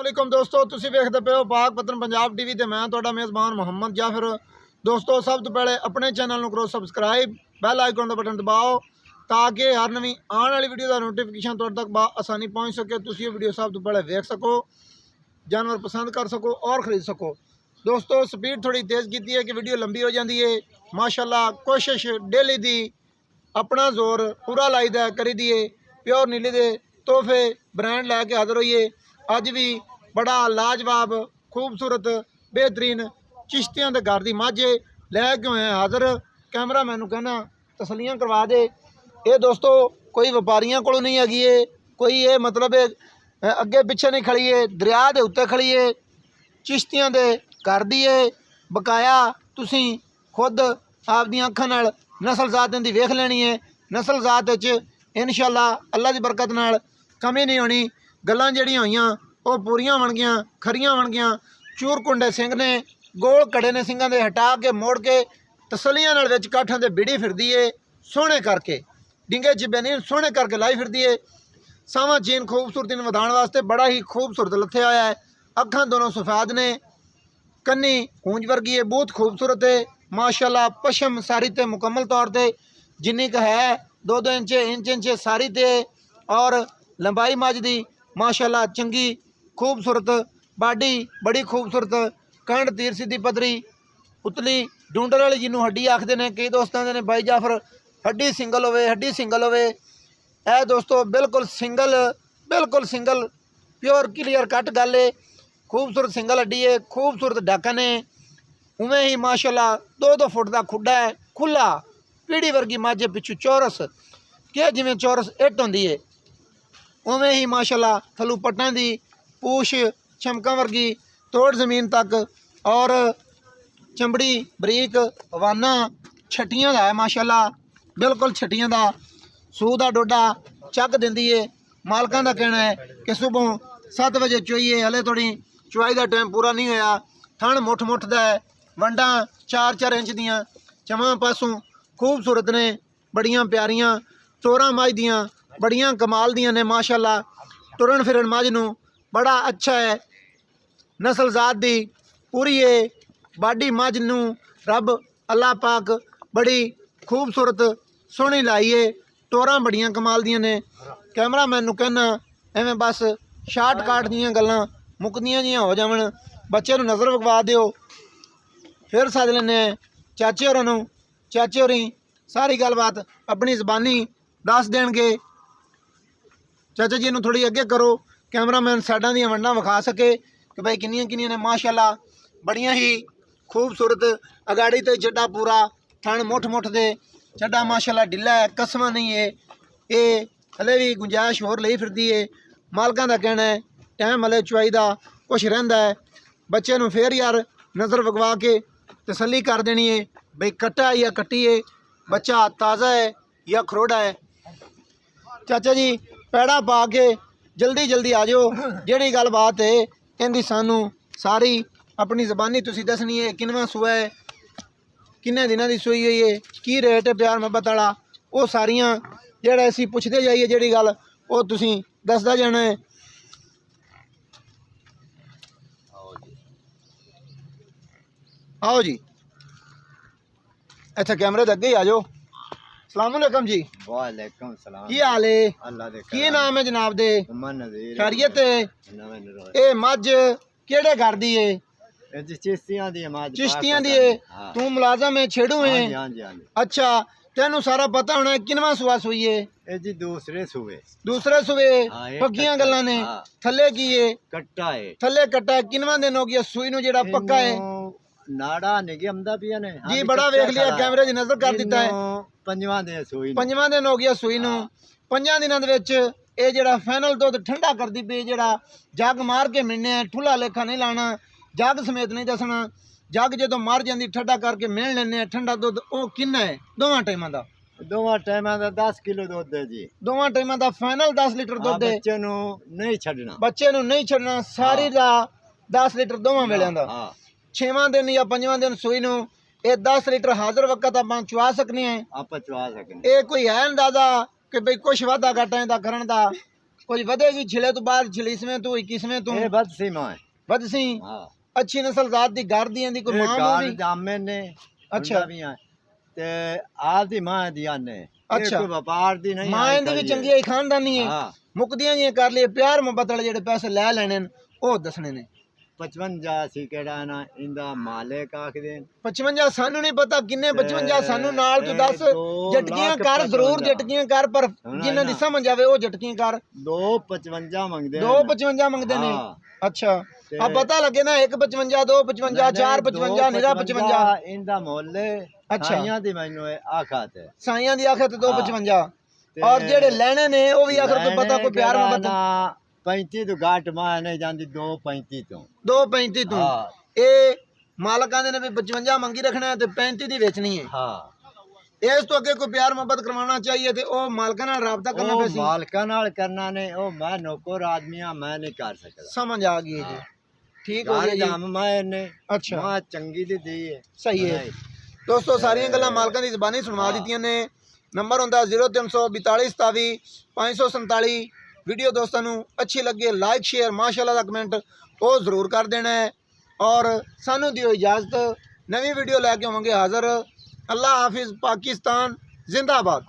अस्सलामुअलैकुम दोस्तों, तुसी वेखदे पे हो पाक पतन पंजाब टीवी ते मैं तुहाडा मेज़बान मोहम्मद जाफर। दोस्तों, सब तो पहले अपने चैनल को करो सबसक्राइब, बैल आइकन का बटन दबाओ ताकि हर नवी आने वाली वीडियो का नोटिफिकेशन तुहाडे तक आसानी पहुँच सके। तुसी ये वीडियो सब तो पहले वेख सको, जानवर पसंद कर सको और ख़रीद सको। दोस्तों, स्पीड थोड़ी तेज़ की है कि वीडियो लंबी हो जाती है। माशाल्लाह कोशिश डेली दी अपना जोर पूरा लाईदा करी दिए। प्योर नीली दे तोहफे ब्रांड लैके हाजिर होइए। अज भी बड़ा लाजवाब खूबसूरत बेहतरीन चिश्तियां दे घर दी माझे लैके होए हाजिर। कैमरा मैनू कहना तसलियां करवा दे। ये दोस्तों कोई व्यापारियों को नहीं हैगी है, कोई ये मतलब अगे पिछे नहीं खड़ी है, दरिया के उत्ते खड़ी है। चिश्तियां दे घर दी है, बकाया तुसी खुद आपदी अखां नाल नस्ल जात इहदी वेख लेनी है। नस्ल जात इंशाअल्लाह अल्लाह की बरकत नाल कमी नहीं होनी। गल्लां जड़ियां होइयां वो पूरियां बन गईयां, खरियां बन गईयां। चूरकुंडे सिंह ने गोल कड़े ने सिंघां दे हटा के मोड़ के तसलियां नाल विच काठां दे बिड़ी फिरदी है। सोहणे करके डिंगे चिब्बे नहीं सोहणे करके लाई फिरदी है। सावा चीन खूबसूरती नूं वधाउण वास्ते बड़ा ही खूबसूरत लथया होया है। अखां दोनों सफेद ने, कन्नी कूंज वर्गी है, बहुत खूबसूरत है माशाल्लाह। पशम सारी ते मुकम्मल तौर पर जिन्नी क है 2-2 इंच सारी ते। और लंबाई मझ दी माशाल्लाह चंगी खूबसूरत, बाडी बड़ी खूबसूरत, कंड तीर सीधी पतरी उतली डूंडर वाली जिन्हों हड्डी आखते हैं। कई दोस्त आते हैं बाई जाफर हड्डी सिंगल होवे, हड्डी सिंगल होवे। ए दोस्तों बिल्कुल सिंगल प्योर क्लीयर कट गल है। खूबसूरत सिंगल हड्डी है, खूबसूरत ढक्कन है। उवें ही माशाल्लाह 2-2 फुट का खुड्डा है, खुला पीढ़ी वर्गी माझे पिछू चौरस के जिमें चौरस इट होंदी है। उवें ही माशाल्लाह थलू पट्टां दी पूछ चमका वर्गी तोड़ जमीन तक, और चमड़ी बरीक वाना छट्टियां दा है माशाल्लाह। बिल्कुल छट्टियां दा सूह दा डोडा चक दिंदी है। मालकां दा कहना है कि सुबह 7 बजे चोईए, हले थोड़ी चुआई का टाइम पूरा नहीं होया। थण मुठ दा है, वंडा 4-4 इंच दियां चवां पासों खूबसूरत ने, बड़ियां प्यारियां टोरां मझ दियां बड़ियां कमाल दियां ने माशाल्लाह। टुरन फिरन मझ नूं बड़ा अच्छा है, नस्ल जात दी पूरी है। बाडी मझ नूं रब अल्लाह पाक बड़ी खूबसूरत सोहनी लाई है। टोरां बड़ियां कमाल दियां ने। कैमरा मैनू कहना एवें बस शार्टकट दियां गल्लां मुकदियां जियां हो जावन, बच्चे नूं नज़र विखवा दिओ। फिर सद लैने चाचे होरां नूं, चाचे होरी सारी गलबात अपनी ज़बानी दस देणगे। चाचा जी नूं थोड़ी अगे करो, कैमरामैन साइडां दियां वंडां विखा सके कि भाई किन्नियां किन्नियां ने माशाल्लाह। बड़ियां ही खूबसूरत अगाड़ी तो चड्डा पूरा, थण मुठ दे चड्डा माशाल्लाह ढिला है, कसमा नहीं है। ये हले भी गुंजाइश होर लई फिरदी है। मालकां दा कहना है टाइम हले चुआई दा कुछ रहिंदा है। बच्चे नूं फिर यार नज़र विखवा के तसल्ली कर देनी है भाई कट्टा है या कट्टी है, बच्चा ताज़ा है या खरोड़ा है। चाचा जी पैड़ा पा के जल्दी आ जाओ। जिहड़ी गल बात है इहदी सानू सारी अपनी ज़बानी तुसी दसनी है। किनवां सूआ है, किन्ने दिनां दी सूई हुई है, की रेट है प्यार मुहब्बत वाला, वो सारियां जेहड़ा असीं पुछदे जाइए जिहड़ी गल वो तुसी दसदा जाना है। आओ जी इत्थे कैमरे दे अगे ही आ जाओ। अस्सलामुअलैकुम जी। वालेकुम सलाम। की हाल है? अल्लाह दे की नाम है जनाब दे? नज़ीर खैरियत है? नवें नरोए ये मझ केड़े घर दी है? ए जी चिश्तियां दी मां चिश्तियां दी है। हां तू मुलाजम है, छेड़ू है? हां जी। अच्छा, तेनू सारा पता होना है किनवा सुआ सुई है? ए जी दूसरे सूबे दूसरे सुबे हाँ, एक पक्कियां कट्टा, गल्लां ने। हाँ। थल्ले की है? कट्टा है। थल्ले कट्टा है। किनवा दिन हो गया सूई नू जेड़ा पक्का है? नाड़ा निगे अमदा पिया ने जी बड़ा वेख लिया, कैमरे च नजर कर दिता है। पंजवां दे सूई 5वां दिन हो गया सूई नू। 5 दिनां दे विच ये जेड़ा फाइनल दुध ठंडा करदी पई, जेड़ा जग मार के मिलने ठुला लेखा नहीं लाना, जग समेत नहीं दसना। जग जो मर जाती ठंडा करके मिल लेने ठंडा दुध वो किन्ना है? दोवां टाइमां दा? दोवां टाइमां दा 10 किलो दुध है जी। दोवां टाइमां दा फाइनल 10 लीटर दुध है। बच्चे नू नहीं छड्डना, बच्चे नू नहीं छड्डना, सारी दा 10 लीटर दोवां वेलियां दा। 6वां दिन या 5वां दिन सूई नू ये 10 लीटर हाजिर वक्त आप चुआ सकने हैं। आप चुआ सकने। ये कोई है अंदाजा कि भाई कुछ वाधा घाटा इहदा करन दा? कुछ वधेगी छिले तो बाद 26वें तो 21वें तो ये बद सीमा है। वधसी हाँ अच्छी नस्ल जात दी घर दी दी कोई मां कार भी जामे ने अच्छा। भी हैं ते आप दी मां दिया ने अच्छा। कोई व्यापार दी नहीं मां दी भी चंगी है खानदानी है हाँ मुकदियां जी कर लिए प्यार मोहब्बत वाले जेडे पैसे ले लेने ओ दसने ने 55 सी केड़ा ना इंदा मालिक आख देन 55 सानू नहीं पता किन्ने 55 सानू नाल तू दस दो झटकियां लाख कर जरूर 55 झटकियां कर पर सुना जिन्हां दी ना। समझ आवे ओ झटकियां कर 255 मंगदे 255 मंगदे ने अच्छा अब पता लगे ना 155 255 455 निरा 55 इंदा मोहल्ले अच्छा। साइयां दी मैनू आखत है साइयां दी आखे तो 255 और जेड़े लेने ने ओ भी आखर तो पता कोई प्यार मोहब्बत 35 तो घाट मां नहीं जांदी 235 तो 235 तू हाँ ए मालक आंदे ने भी 55 मंगी रखना है ते 35 दी बेचनी है हाँ इस तो अगे कोई प्यार मोहब्बत करवाना चाहिए ते ओ मालका नाल राबता करना ओ पैसी मालका नाल करना ने ओ मैं नौकर आदमी हां मैं नहीं कर सकदा समझ आ गई जी ठीक हो घर गया जी जाम मैं ने अच्छा मां चंगी दी है सही है दोस्तों सारियां गल्लां मालकां दी ज़बानी सुनवा दित्तियां ने नंबर हुंदा 0342 27 547 वीडियो दोस्तों नू अच्छी लगे लाइक शेयर माशाल्लाह दा कमेंट वो जरूर कर देना है और सानू दियो इजाज़त नवी वीडियो लैके होवांगे हाज़र अल्लाह हाफिज़ पाकिस्तान जिंदाबाद।